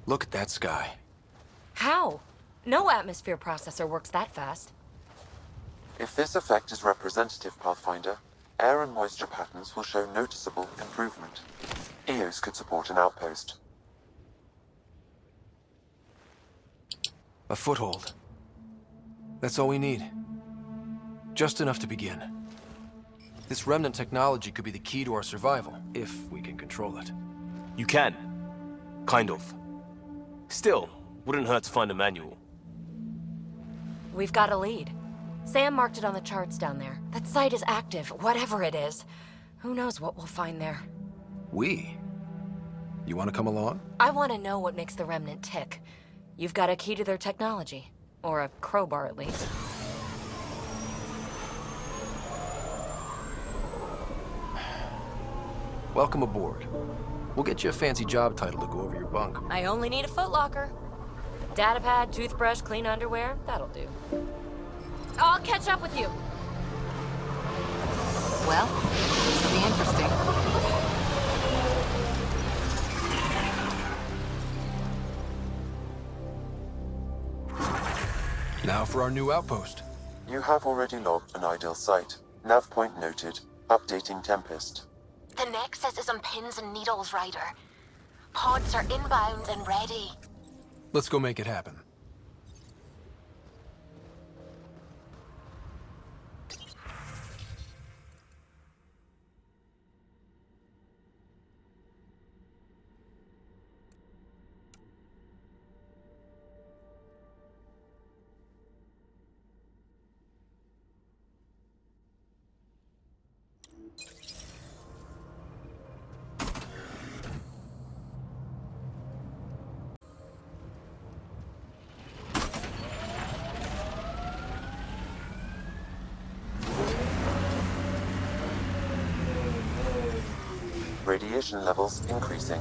Look at that sky. How? No atmosphere processor works that fast. If this effect is representative, Pathfinder, air and moisture patterns will show noticeable improvement. EOS could support an outpost. A foothold. That's all we need. Just enough to begin. This remnant technology could be the key to our survival, if we can control it. You can. Kind of. Still, wouldn't hurt to find a manual. We've got a lead. Sam marked it on the charts down there. That site is active, whatever it is. Who knows what we'll find there. We? You want to come along? I want to know what makes the Remnant tick. You've got a key to their technology. Or a crowbar, at least. Welcome aboard. We'll get you a fancy job title to go over your bunk. I only need a footlocker. Datapad, toothbrush, clean underwear, that'll do. I'll catch up with you. Well, this will be interesting. Now for our new outpost. You have already logged an ideal site. Nav point noted. Updating Tempest. The Nexus is on pins and needles, Ryder. Pods are inbound and ready. Let's go make it happen. Radiation levels increasing.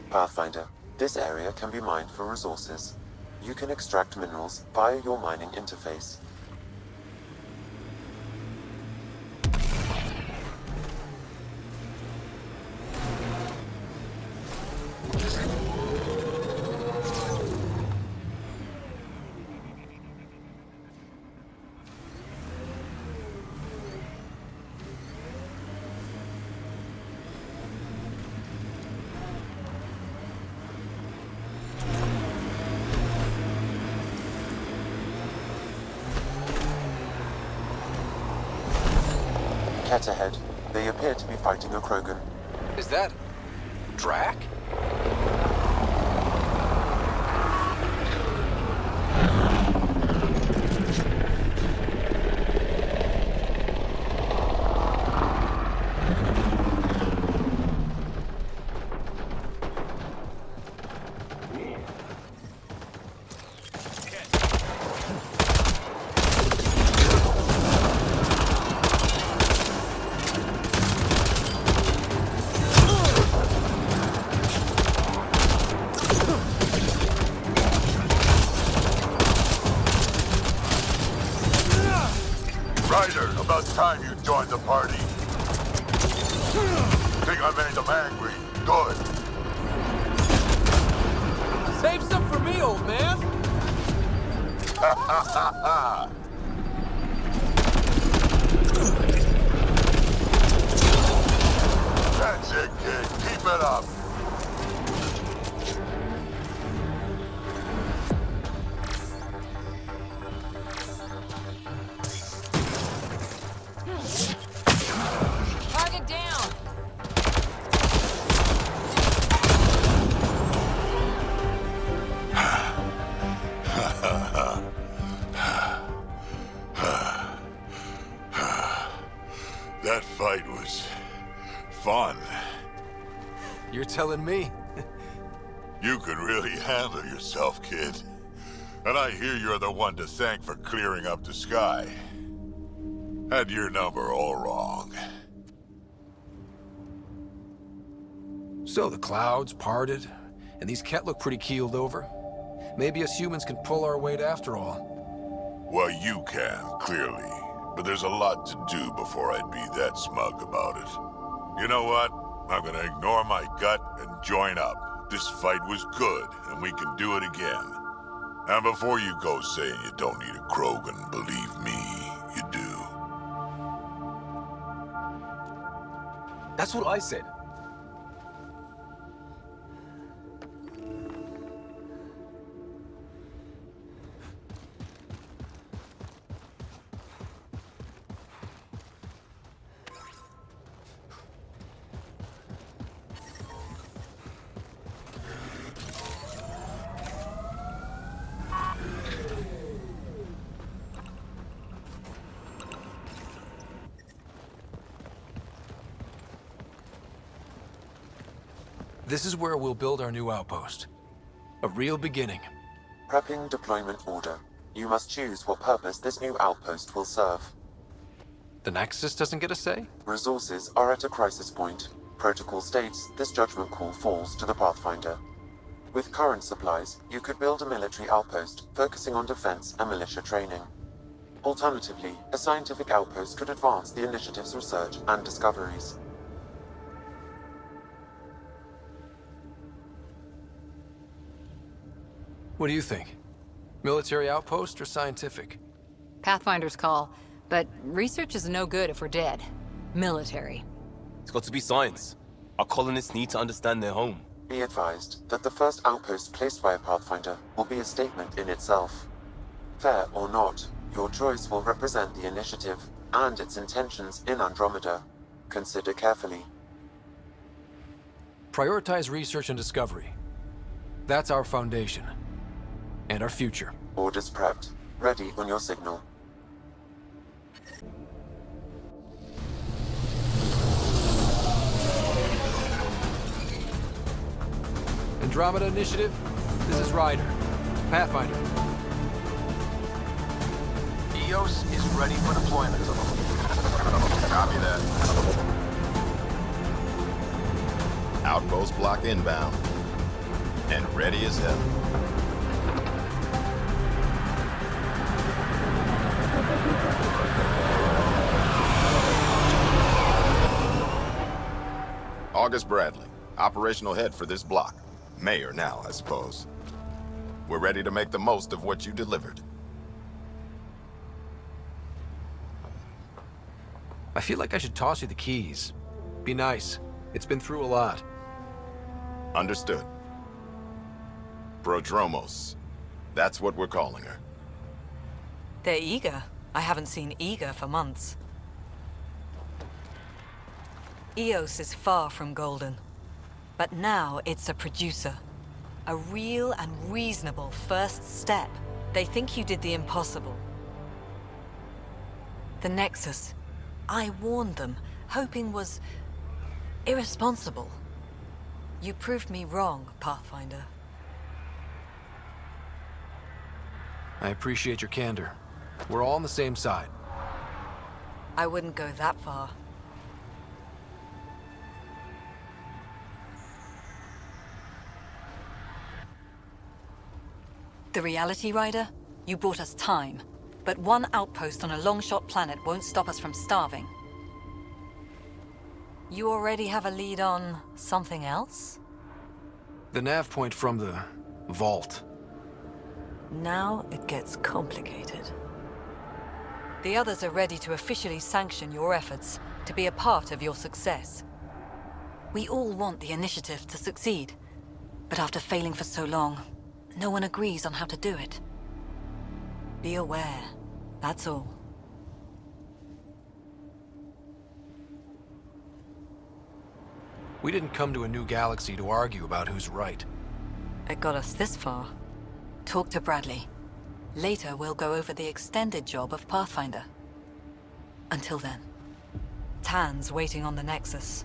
Pathfinder, this area can be mined for resources. You can extract minerals via your mining interface. Cat ahead. They appear to be fighting a Krogan. Is that... Drac? Ryder, about time you joined the party. Think I made them angry. Good. Save some for me, old man! Ha ha ha ha! That's it, kid. Keep it up. Target down! fight was fun. You're telling me? You could really handle yourself, kid. And I hear you're the one to thank for clearing up the sky. Had your number all wrong. So the clouds parted, and these Ket look pretty keeled over. Maybe us humans can pull our weight after all. Well, you can, clearly. But there's a lot to do before I'd be that smug about it. You know what? I'm gonna ignore my gut and join up. This fight was good, and we can do it again. And before you go saying you don't need a Krogan, believe me, you do. That's what I said. This is where we'll build our new outpost. A real beginning. Prepping deployment order. You must choose what purpose this new outpost will serve. The Nexus doesn't get a say? Resources are at a crisis point. Protocol states this judgment call falls to the Pathfinder. With current supplies, you could build a military outpost focusing on defense and militia training. Alternatively, a scientific outpost could advance the initiative's research and discoveries. What do you think? Military outpost or scientific? Pathfinder's call, but research is no good if we're dead. Military. It's got to be science. Our colonists need to understand their home. Be advised that the first outpost placed by a Pathfinder will be a statement in itself. Fair or not, your choice will represent the initiative and its intentions in Andromeda. Consider carefully. Prioritize research and discovery. That's our foundation. And our future. Orders prepped. Ready on your signal. Andromeda Initiative, this is Ryder. Pathfinder. EOS is ready for deployment. Copy that. Outpost block inbound. And ready as hell. August Bradley, operational head for this block. Mayor now, I suppose. We're ready to make the most of what you delivered. I feel like I should toss you the keys. Be nice. It's been through a lot. Understood. Prodromos. That's what we're calling her. They're eager. I haven't seen eager for months. EOS is far from golden. But now it's a producer. A real and reasonable first step. They think you did the impossible. The Nexus. I warned them, hoping was irresponsible. You proved me wrong, Pathfinder. I appreciate your candor. We're all on the same side. I wouldn't go that far. The reality, Ryder? You bought us time. But one outpost on a long-shot planet won't stop us from starving. You already have a lead on something else? The nav point from the vault. Now it gets complicated. The others are ready to officially sanction your efforts, to be a part of your success. We all want the initiative to succeed, but after failing for so long, no one agrees on how to do it. Be aware, that's all. We didn't come to a new galaxy to argue about who's right. It got us this far. Talk to Bradley. Later, we'll go over the extended job of Pathfinder. Until then, Tans waiting on the Nexus.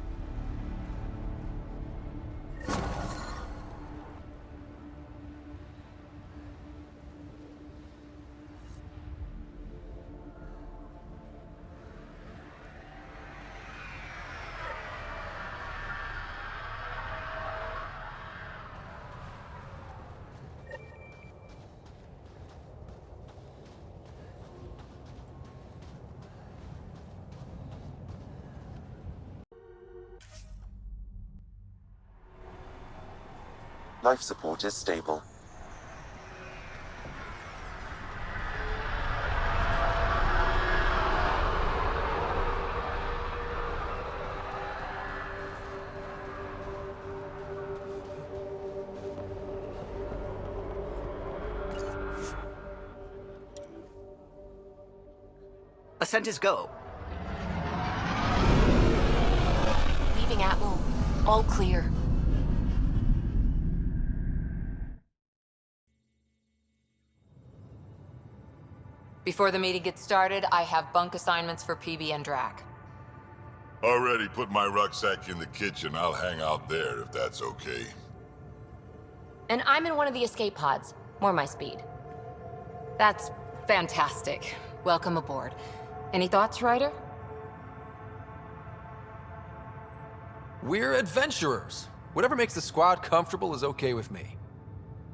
Life support is stable. Ascent is go. Leaving Atwell. All clear. Before the meeting gets started, I have bunk assignments for PB and Drac. Already put my rucksack in the kitchen. I'll hang out there if that's okay. And I'm in one of the escape pods. More my speed. That's fantastic. Welcome aboard. Any thoughts, Ryder? We're adventurers. Whatever makes the squad comfortable is okay with me.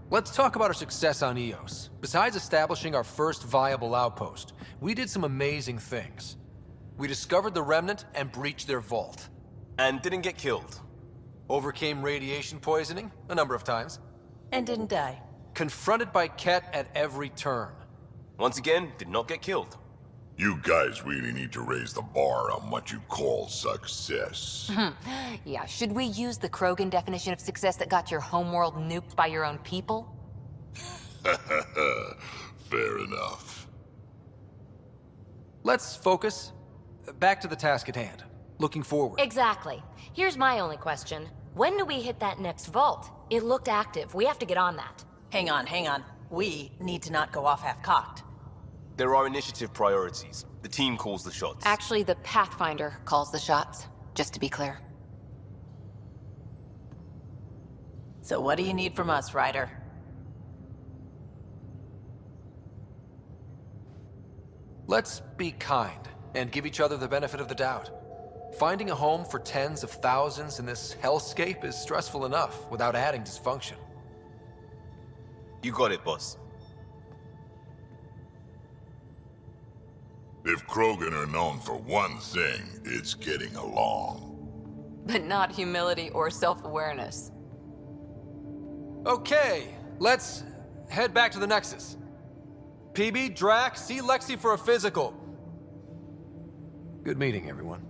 Let's talk about our success on EOS. Besides establishing our first viable outpost, we did some amazing things. We discovered the Remnant and breached their vault. And didn't get killed. Overcame radiation poisoning a number of times. And didn't die. Confronted by Ket at every turn. Once again, did not get killed. You guys really need to raise the bar on what you call success. Yeah, should we use the Krogan definition of success that got your homeworld nuked by your own people? Fair enough. Let's focus. Back to the task at hand. Looking forward. Exactly. Here's my only question. When do we hit that next vault? It looked active. We have to get on that. Hang on. We need to not go off half-cocked. There are initiative priorities. The team calls the shots. Actually, the Pathfinder calls the shots, just to be clear. So what do you need from us, Ryder? Let's be kind and give each other the benefit of the doubt. Finding a home for tens of thousands in this hellscape is stressful enough without adding dysfunction. You got it, boss. If Krogan are known for one thing, it's getting along. But not humility or self-awareness. Okay, let's head back to the Nexus. PB, Drac, see Lexi for a physical. Good meeting, everyone.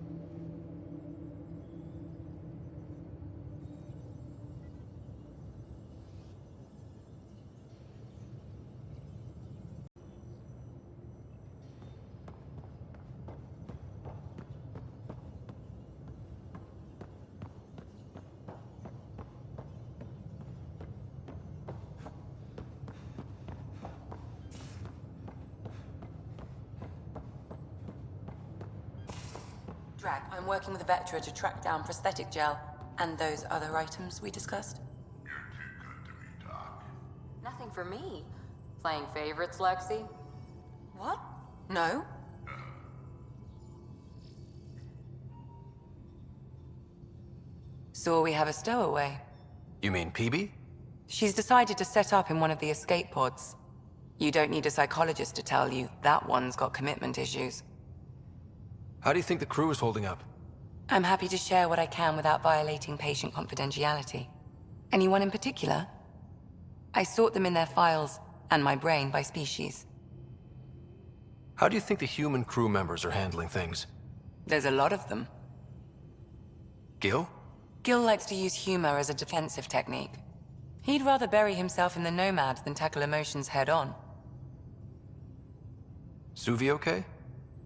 Drac, I'm working with Vectra to track down prosthetic gel and those other items we discussed. You're too good to me, Doc. Nothing for me. Playing favorites, Lexi? What? No? Saw we have a stowaway. You mean PB? She's decided to set up in one of the escape pods. You don't need a psychologist to tell you that one's got commitment issues. How do you think the crew is holding up? I'm happy to share what I can without violating patient confidentiality. Anyone in particular? I sort them in their files and my brain by species. How do you think the human crew members are handling things? There's a lot of them. Gil? Gil likes to use humor as a defensive technique. He'd rather bury himself in the Nomad than tackle emotions head-on. Suvi okay?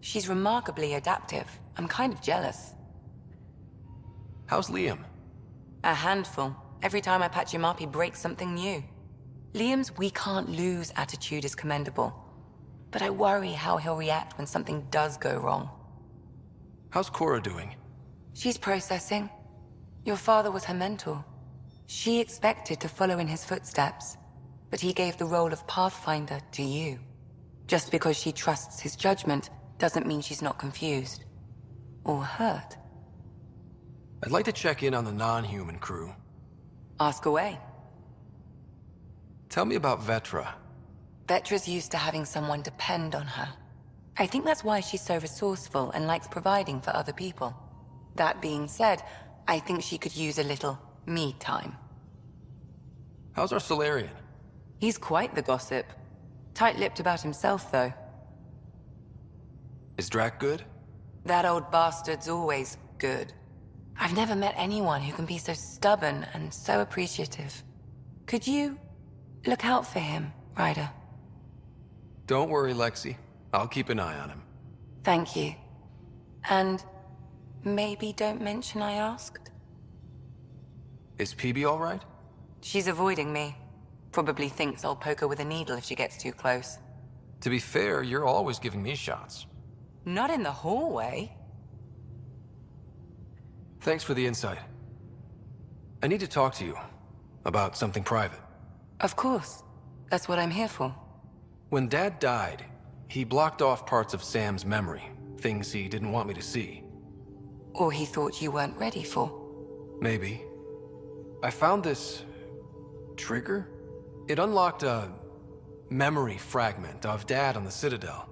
She's remarkably adaptive. I'm kind of jealous. How's Liam? A handful. Every time I patch him up, he breaks something new. Liam's we can't lose attitude is commendable. But I worry how he'll react when something does go wrong. How's Cora doing? She's processing. Your father was her mentor. She expected to follow in his footsteps, but he gave the role of Pathfinder to you. Just because she trusts his judgment doesn't mean she's not confused. Or hurt. I'd like to check in on the non-human crew. Ask away. Tell me about Vetra. Vetra's used to having someone depend on her. I think that's why she's so resourceful and likes providing for other people. That being said, I think she could use a little me time. How's our Solarian? He's quite the gossip. Tight-lipped about himself, though. Is Drac good? That old bastard's always good. I've never met anyone who can be so stubborn and so appreciative. Could you look out for him, Ryder? Don't worry, Lexi. I'll keep an eye on him. Thank you. And maybe don't mention I asked? Is PB all right? She's avoiding me. Probably thinks I'll poke her with a needle if she gets too close. To be fair, you're always giving me shots. Not in the hallway. Thanks for the insight. I need to talk to you about something private. Of course. That's what I'm here for. When Dad died, he blocked off parts of Sam's memory, things he didn't want me to see. Or he thought you weren't ready for. Maybe. I found this trigger. It unlocked a memory fragment of Dad on the Citadel,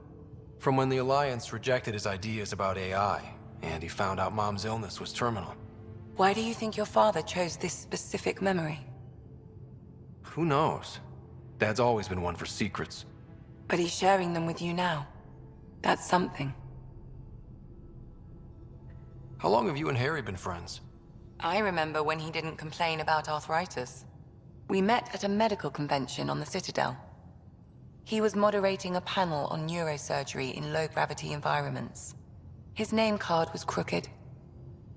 from when the Alliance rejected his ideas about AI, and he found out Mom's illness was terminal. Why do you think your father chose this specific memory? Who knows? Dad's always been one for secrets. But he's sharing them with you now. That's something. How long have you and Harry been friends? I remember when he didn't complain about arthritis. We met at a medical convention on the Citadel. He was moderating a panel on neurosurgery in low-gravity environments. His name card was crooked,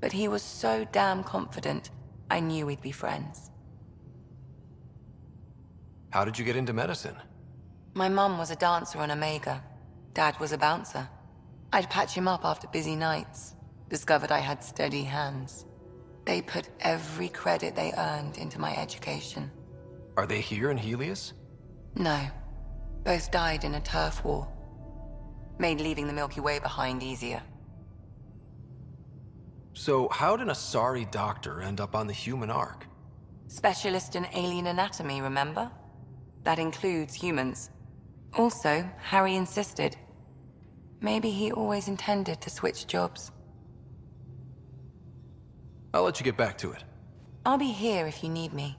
but he was so damn confident, I knew we'd be friends. How did you get into medicine? My mum was a dancer on Omega. Dad was a bouncer. I'd patch him up after busy nights. Discovered I had steady hands. They put every credit they earned into my education. Are they here in Helios? No. Both died in a turf war. Made leaving the Milky Way behind easier. So how did an Asari doctor end up on the human Ark? Specialist in alien anatomy, remember? That includes humans. Also, Harry insisted. Maybe he always intended to switch jobs. I'll let you get back to it. I'll be here if you need me.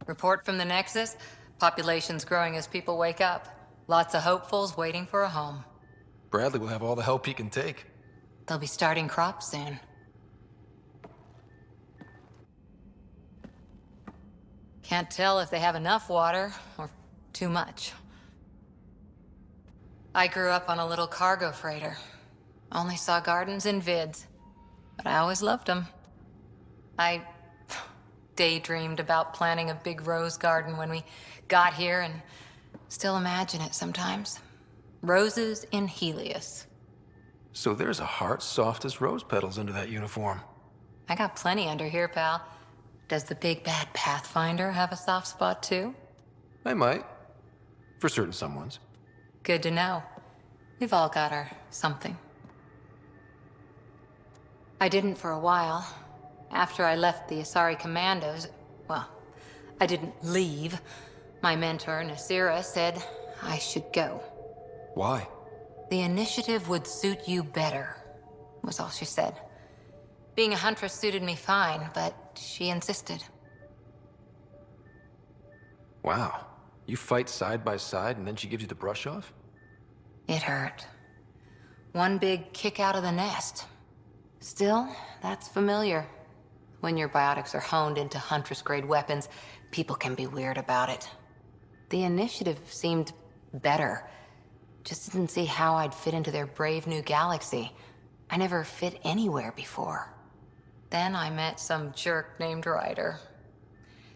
Report from the Nexus. Population's growing as people wake up. Lots of hopefuls waiting for a home. Bradley will have all the help he can take. They'll be starting crops soon. Can't tell if they have enough water or too much. I grew up on a little cargo freighter. Only saw gardens in vids, but I always loved them. I daydreamed about planting a big rose garden when we got here and still imagine it sometimes. Roses in Helios. So there's a heart soft as rose petals under that uniform. I got plenty under here, pal. Does the big bad Pathfinder have a soft spot too? I might. For certain someones. Good to know. We've all got our something. I didn't for a while. After I left the Asari Commandos, well, I didn't leave. My mentor, Nasira, said I should go. Why? The initiative would suit you better, was all she said. Being a huntress suited me fine, but she insisted. Wow. You fight side by side and then she gives you the brush off? It hurt. One big kick out of the nest. Still, that's familiar. When your biotics are honed into Huntress-grade weapons, people can be weird about it. The initiative seemed better. Just didn't see how I'd fit into their brave new galaxy. I never fit anywhere before. Then I met some jerk named Ryder.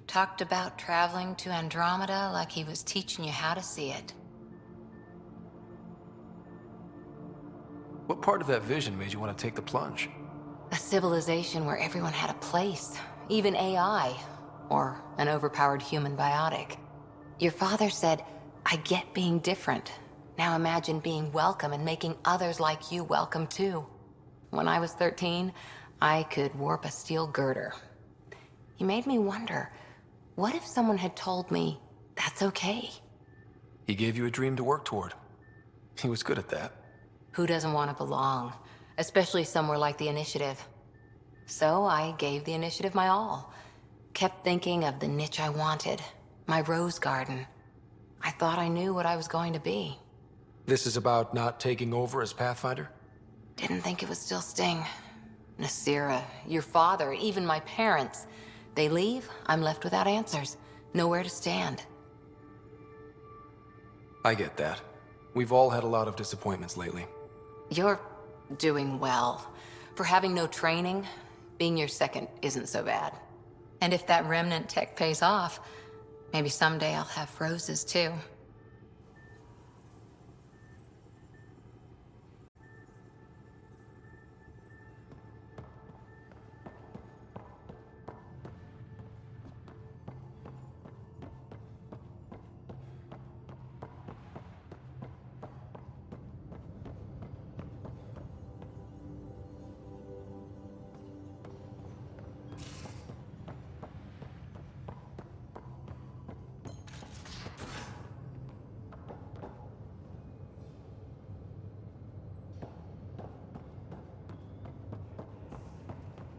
Talked about traveling to Andromeda like he was teaching you how to see it. What part of that vision made you want to take the plunge? A civilization where everyone had a place, even AI, or an overpowered human biotic. Your father said, I get being different. Now imagine being welcome and making others like you welcome too. When I was 13, I could warp a steel girder. He made me wonder, what if someone had told me that's okay? He gave you a dream to work toward. He was good at that. Who doesn't want to belong? Especially somewhere like the Initiative. So I gave the Initiative my all. Kept thinking of the niche I wanted. My rose garden. I thought I knew what I was going to be. This is about not taking over as Pathfinder? Didn't think it would still sting. Nasira, your father, even my parents. They leave, I'm left without answers. Nowhere to stand. I get that. We've all had a lot of disappointments lately. You're doing well. For having no training, being your second isn't so bad. And if that remnant tech pays off, maybe someday I'll have roses too.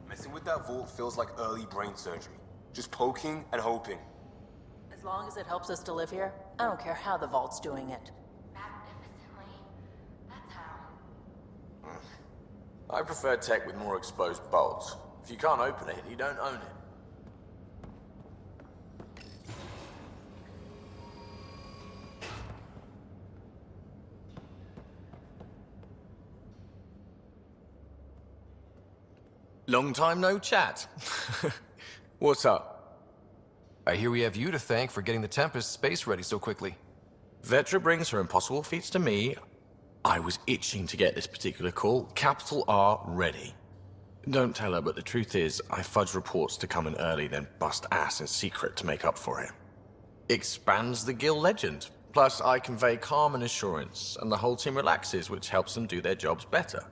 Messing with that vault feels like early brain surgery. Just poking and hoping. As long as it helps us to live here, I don't care how the vault's doing it. Magnificently. That's how. I prefer tech with more exposed bolts. If you can't open it, you don't own it. Long time no chat. What's up? I hear we have you to thank for getting the Tempest space ready so quickly. Vetra brings her impossible feats to me. I was itching to get this particular call. Capital R ready. Don't tell her, but the truth is, I fudge reports to come in early, then bust ass in secret to make up for it. Expands the guild legend. Plus, I convey calm and assurance, and the whole team relaxes, which helps them do their jobs better.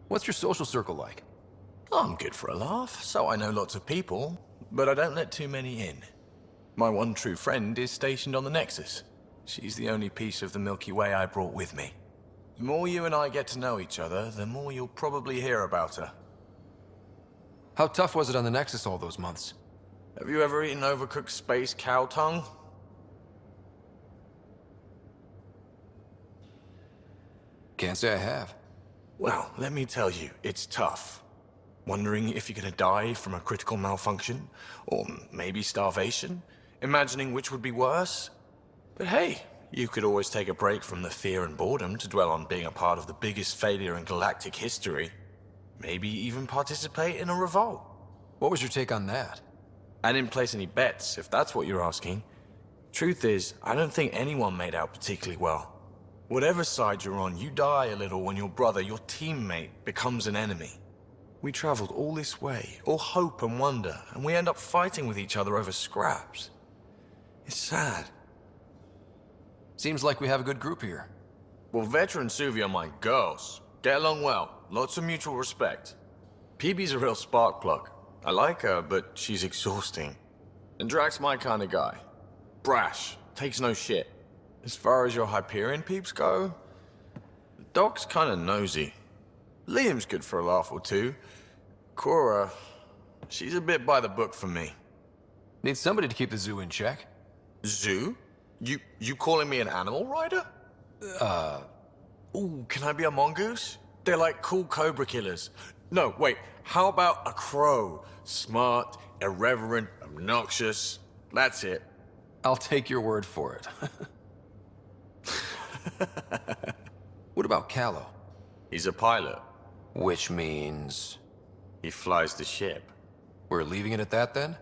What's your social circle like? I'm good for a laugh, so I know lots of people, but I don't let too many in. My one true friend is stationed on the Nexus. She's the only piece of the Milky Way I brought with me. The more you and I get to know each other, the more you'll probably hear about her. How tough was it on the Nexus all those months? Have you ever eaten overcooked space cow tongue? Can't say I have. Well, let me tell you, it's tough. Wondering if you're gonna die from a critical malfunction, or maybe starvation, imagining which would be worse. But hey, you could always take a break from the fear and boredom to dwell on being a part of the biggest failure in galactic history. Maybe even participate in a revolt. What was your take on that? I didn't place any bets, if that's what you're asking. Truth is, I don't think anyone made out particularly well. Whatever side you're on, you die a little when your brother, your teammate, becomes an enemy. We traveled all this way, all hope and wonder, and we end up fighting with each other over scraps. It's sad. Seems like we have a good group here. Well, Veteran Suvi are my girls. Get along well, lots of mutual respect. PB's a real spark plug. I like her, but she's exhausting. And Drax's my kind of guy. Brash, takes no shit. As far as your Hyperion peeps go, the Doc's kinda nosy. Liam's good for a laugh or two. Cora, she's a bit by the book for me. Need somebody to keep the zoo in check. Zoo? You calling me an animal rider? Ooh, can I be a mongoose? They're like cool cobra killers. No, wait, how about a crow? Smart, irreverent, obnoxious. That's it. I'll take your word for it. What about Callow? He's a pilot. Which means... he flies the ship. We're leaving it at that then?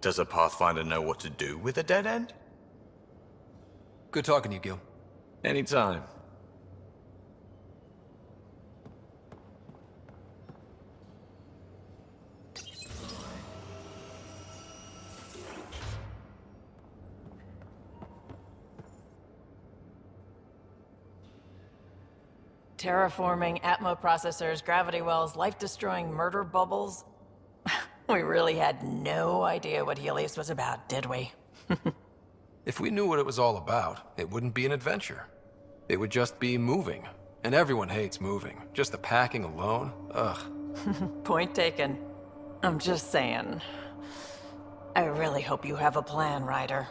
Does a Pathfinder know what to do with a dead end? Good talking to you, Gil. Anytime. Terraforming, Atmo processors, gravity wells, life-destroying murder bubbles. We really had no idea what Helios was about, did we? If we knew what it was all about, it wouldn't be an adventure. It would just be moving. And everyone hates moving. Just the packing alone, ugh. Point taken. I'm just saying. I really hope you have a plan, Ryder.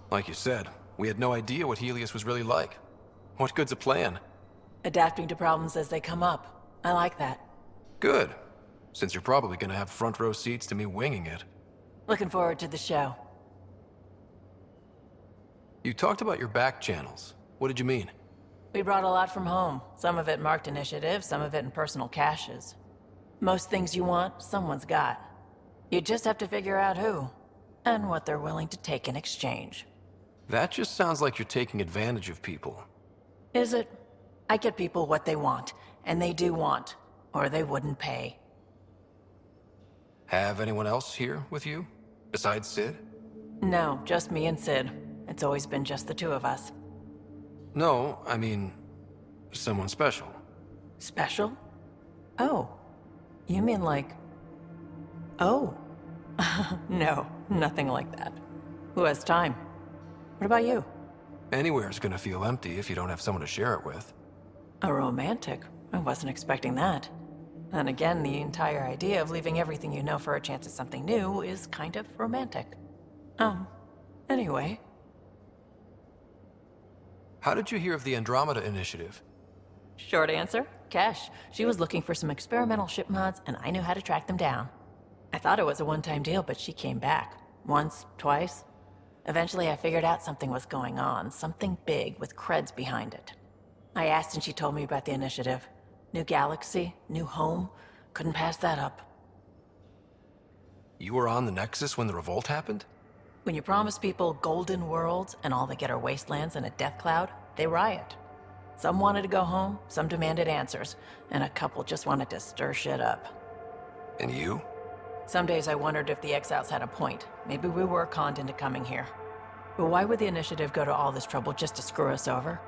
Like you said, we had no idea what Helios was really like. What good's a plan? Adapting to problems as they come up. I like that. Good. Since you're probably gonna have front row seats to me winging it. Looking forward to the show. You talked about your back channels. What did you mean? We brought a lot from home. Some of it marked initiative, some of it in personal caches. Most things you want, someone's got. You just have to figure out who, and what they're willing to take in exchange. That just sounds like you're taking advantage of people. Is it? I get people what they want, and they do want, or they wouldn't pay. Have anyone else here with you? Besides Sid? No, just me and Sid. It's always been just the two of us. No, I mean... someone special. Special? Oh. You mean like... Oh. No, nothing like that. Who has time? What about you? Anywhere's gonna feel empty if you don't have someone to share it with. A romantic? I wasn't expecting that. And again, the entire idea of leaving everything you know for a chance at something new is kind of romantic. Anyway. How did you hear of the Andromeda initiative? Short answer, Cash. She was looking for some experimental ship mods, and I knew how to track them down. I thought it was a one-time deal, but she came back. Once, twice. Eventually I figured out something was going on, something big with creds behind it. I asked and she told me about the initiative. New galaxy, new home. Couldn't pass that up. You were on the Nexus when the revolt happened? When you promise people golden worlds and all they get are wastelands and a death cloud, they riot. Some wanted to go home, some demanded answers, and a couple just wanted to stir shit up. And you? Some days I wondered if the exiles had a point. Maybe we were conned into coming here. But why would the initiative go to all this trouble just to screw us over?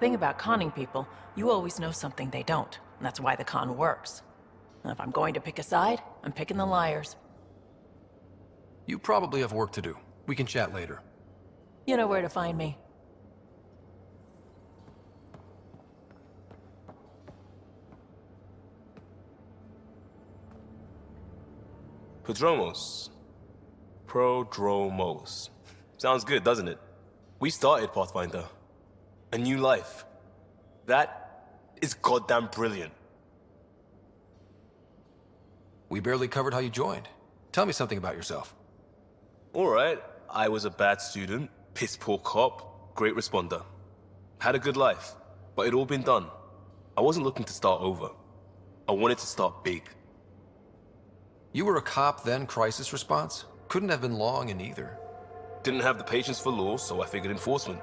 Thing about conning people, you always know something they don't, and that's why the con works. And if I'm going to pick a side, I'm picking the liars. You probably have work to do. We can chat later. You know where to find me. Prodromos. Sounds good, doesn't it? We started Pathfinder. A new life. That is goddamn brilliant. We barely covered how you joined. Tell me something about yourself. Alright, I was a bad student, piss poor cop, great responder. Had a good life, but it'd all been done. I wasn't looking to start over. I wanted to start big. You were a cop, then crisis response? Couldn't have been long in either. Didn't have the patience for law, so I figured enforcement.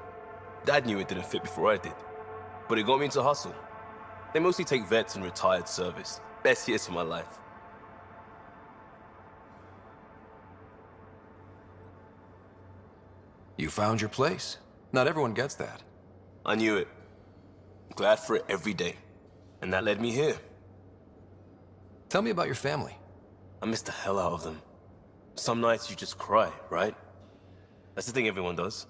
Dad knew it didn't fit before I did. But it got me into hustle. They mostly take vets and retired service. Best years of my life. You found your place. Not everyone gets that. I knew it. Glad for it every day. And that led me here. Tell me about your family. I miss the hell out of them. Some nights you just cry, right? That's the thing everyone does.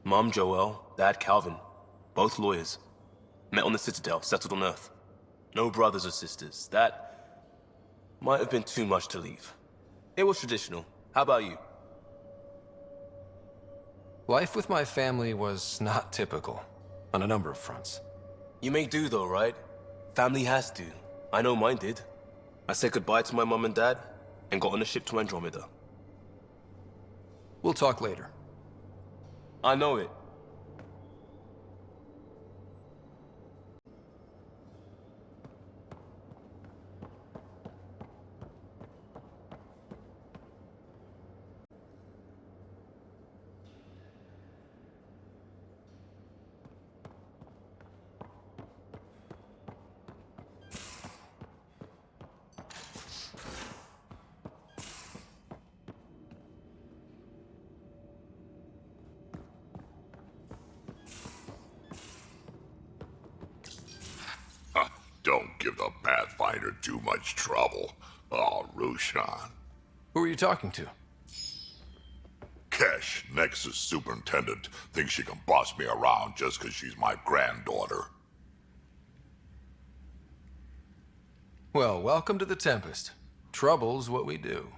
Mom Joelle, Dad Calvin, both lawyers. Met on the Citadel, settled on Earth. No brothers or sisters. That might have been too much to leave. It was traditional. How about you? Life with my family was not typical, on a number of fronts. You may do though, right? Family has to. I know mine did. I said goodbye to my mom and dad, and got on a ship to Andromeda. We'll talk later. I know it. Don't give the Pathfinder too much trouble. Oh, Rushan. Who are you talking to? Kesh, Nexus superintendent, thinks she can boss me around just because she's my granddaughter. Well, welcome to the Tempest. Trouble's what we do.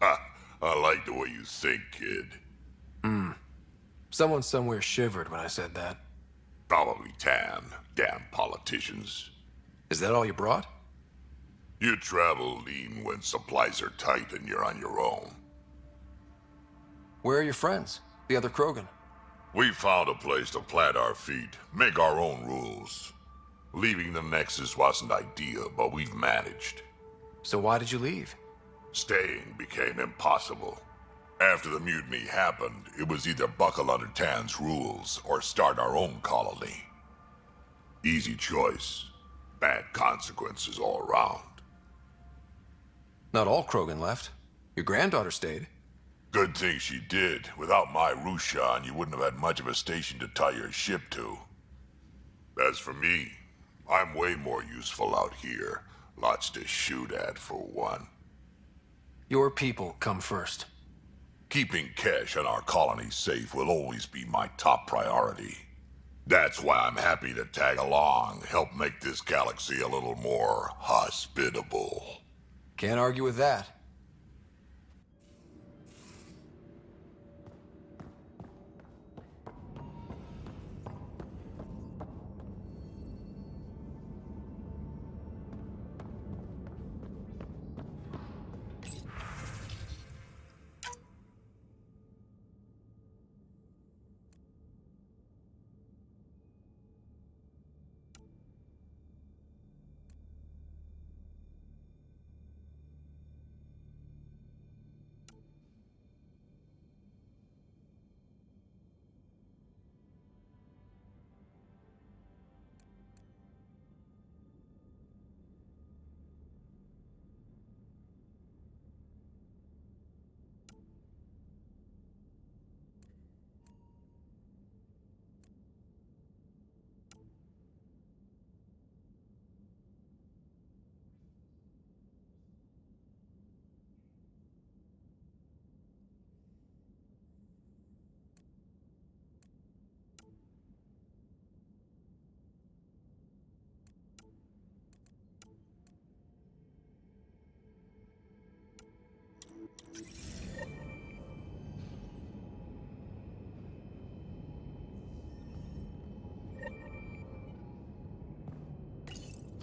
Ha! I like the way you think, kid. Someone somewhere shivered when I said that. Probably Tan. Damn politicians. Is that all you brought? You travel lean when supplies are tight and you're on your own. Where are your friends? The other Krogan? We found a place to plant our feet, make our own rules. Leaving the Nexus wasn't ideal, but we've managed. So why did you leave? Staying became impossible. After the mutiny happened, it was either buckle under Tan's rules or start our own colony. Easy choice. Bad consequences all around. Not all Krogan left. Your granddaughter stayed. Good thing she did. Without my Rushan, you wouldn't have had much of a station to tie your ship to. As for me, I'm way more useful out here. Lots to shoot at, for one. Your people come first. Keeping Kesh and our colony safe will always be my top priority. That's why I'm happy to tag along, help make this galaxy a little more hospitable. Can't argue with that.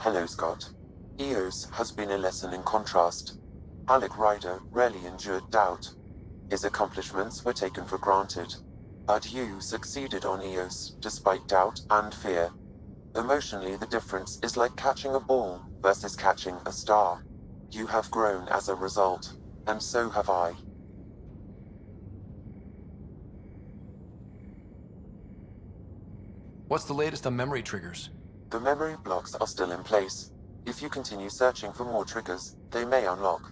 Hello, Scott. EOS has been a lesson in contrast. Alec Ryder rarely endured doubt. His accomplishments were taken for granted. But you succeeded on EOS, despite doubt and fear. Emotionally, the difference is like catching a ball versus catching a star. You have grown as a result, and so have I. What's the latest on memory triggers? The memory blocks are still in place. If you continue searching for more triggers, they may unlock.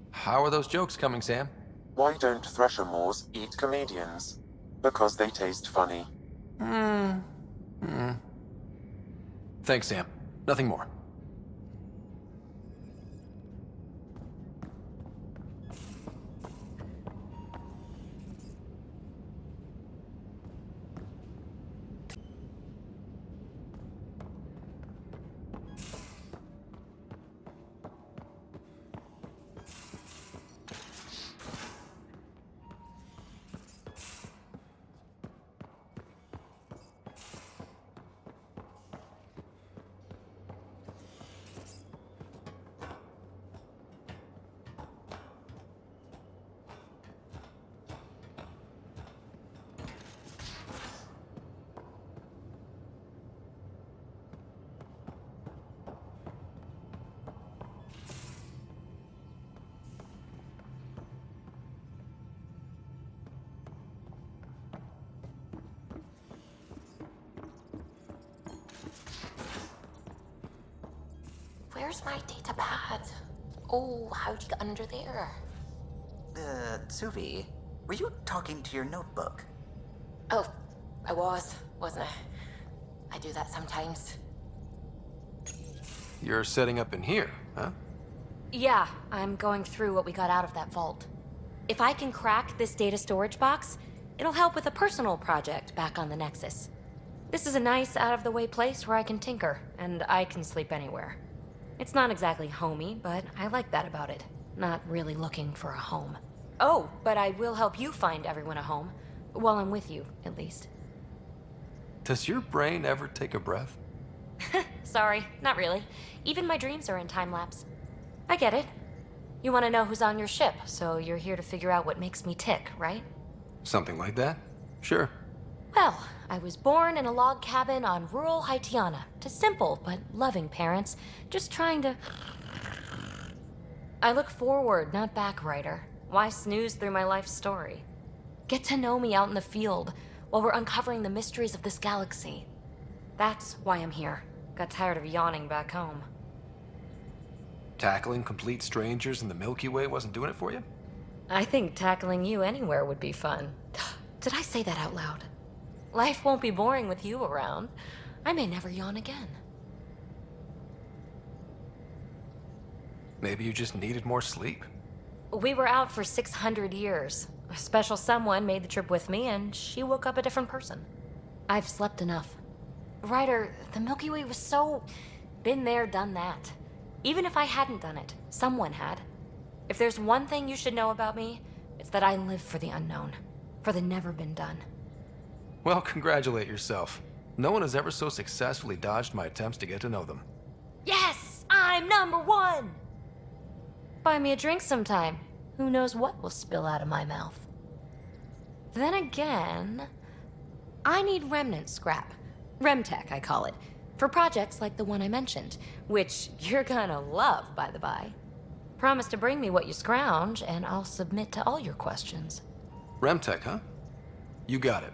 How are those jokes coming, Sam? Why don't Threshermoors eat comedians? Because they taste funny. Thanks, Sam. Nothing more. Where's my data pad? Oh, how'd you get under there? Suvi, were you talking to your notebook? Oh, I wasn't I? I do that sometimes. You're setting up in here, huh? Yeah, I'm going through what we got out of that vault. If I can crack this data storage box, it'll help with a personal project back on the Nexus. This is a nice, out-of-the-way place where I can tinker, and I can sleep anywhere. It's not exactly homey, but I like that about it. Not really looking for a home. Oh, but I will help you find everyone a home. While I'm with you, at least. Does your brain ever take a breath? Sorry, not really. Even my dreams are in time-lapse. I get it. You want to know who's on your ship, so you're here to figure out what makes me tick, right? Something like that? Sure. Well, I was born in a log cabin on rural Haitiana to simple but loving parents, just trying to... I look forward, not back, Ryder. Why snooze through my life story? Get to know me out in the field while we're uncovering the mysteries of this galaxy. That's why I'm here. Got tired of yawning back home. Tackling complete strangers in the Milky Way wasn't doing it for you? I think tackling you anywhere would be fun. Did I say that out loud? Life won't be boring with you around. I may never yawn again. Maybe you just needed more sleep. We were out for 600 years. A special someone made the trip with me, and she woke up a different person. I've slept enough. Ryder, the Milky Way was so... been there, done that. Even if I hadn't done it, someone had. If there's one thing you should know about me, it's that I live for the unknown. For the never been done. Well, congratulate yourself. No one has ever so successfully dodged my attempts to get to know them. Yes! I'm #1! Buy me a drink sometime. Who knows what will spill out of my mouth. Then again... I need remnant scrap. Remtech, I call it. For projects like the one I mentioned. Which you're gonna love, by the by. Promise to bring me what you scrounge, and I'll submit to all your questions. Remtech, huh? You got it.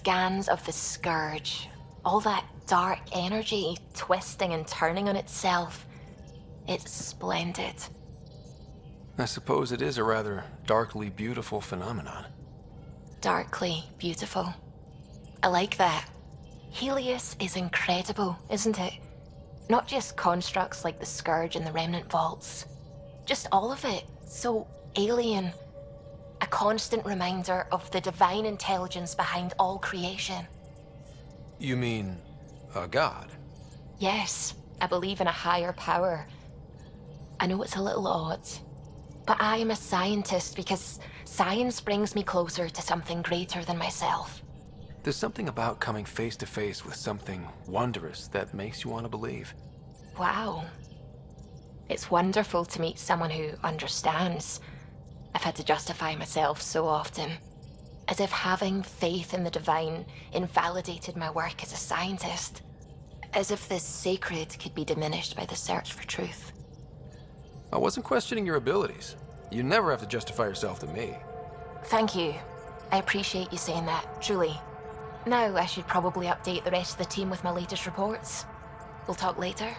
scans of the Scourge, all that dark energy twisting and turning on itself. It's splendid. I suppose it is a rather darkly beautiful phenomenon. Darkly beautiful. I like that. Helios is incredible, isn't it? Not just constructs like the Scourge and the Remnant Vaults. Just all of it. So alien. A constant reminder of the divine intelligence behind all creation. You mean a god? Yes, I believe in a higher power. I know it's a little odd, but I am a scientist because science brings me closer to something greater than myself. There's something about coming face to face with something wondrous that makes you want to believe. Wow. It's wonderful to meet someone who understands. I've had to justify myself so often. As if having faith in the divine invalidated my work as a scientist. As if the sacred could be diminished by the search for truth. I wasn't questioning your abilities. You never have to justify yourself to me. Thank you. I appreciate you saying that, truly. Now I should probably update the rest of the team with my latest reports. We'll talk later.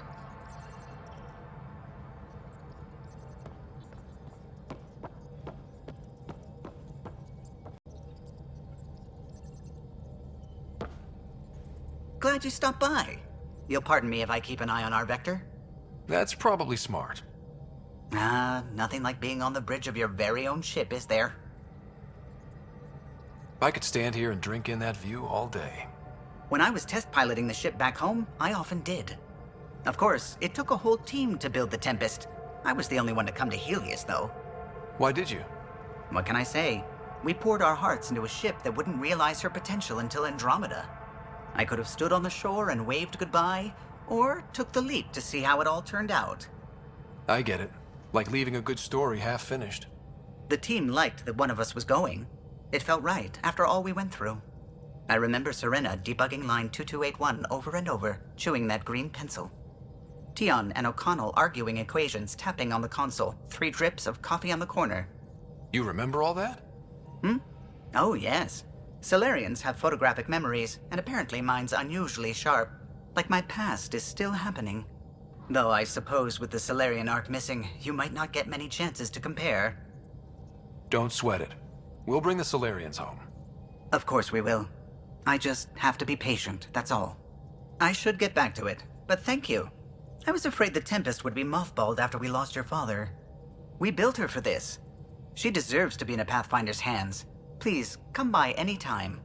Glad you stopped by. You'll pardon me if I keep an eye on our vector? That's probably smart. Nothing like being on the bridge of your very own ship, is there? I could stand here and drink in that view all day. When I was test piloting the ship back home, I often did. Of course, it took a whole team to build the Tempest. I was the only one to come to Helios, though. Why did you? What can I say? We poured our hearts into a ship that wouldn't realize her potential until Andromeda. I could have stood on the shore and waved goodbye, or took the leap to see how it all turned out. I get it. Like leaving a good story half finished. The team liked that one of us was going. It felt right after all we went through. I remember Serena debugging line 2281 over and over, chewing that green pencil. Tion and O'Connell arguing equations, tapping on the console, 3 drips of coffee on the corner. You remember all that? Oh, yes. Solarians have photographic memories, and apparently mine's unusually sharp. Like my past is still happening. Though I suppose with the Solarian arc missing, you might not get many chances to compare. Don't sweat it. We'll bring the Solarians home. Of course we will. I just have to be patient, that's all. I should get back to it, but thank you. I was afraid the Tempest would be mothballed after we lost your father. We built her for this. She deserves to be in a Pathfinder's hands. Please, come by any time.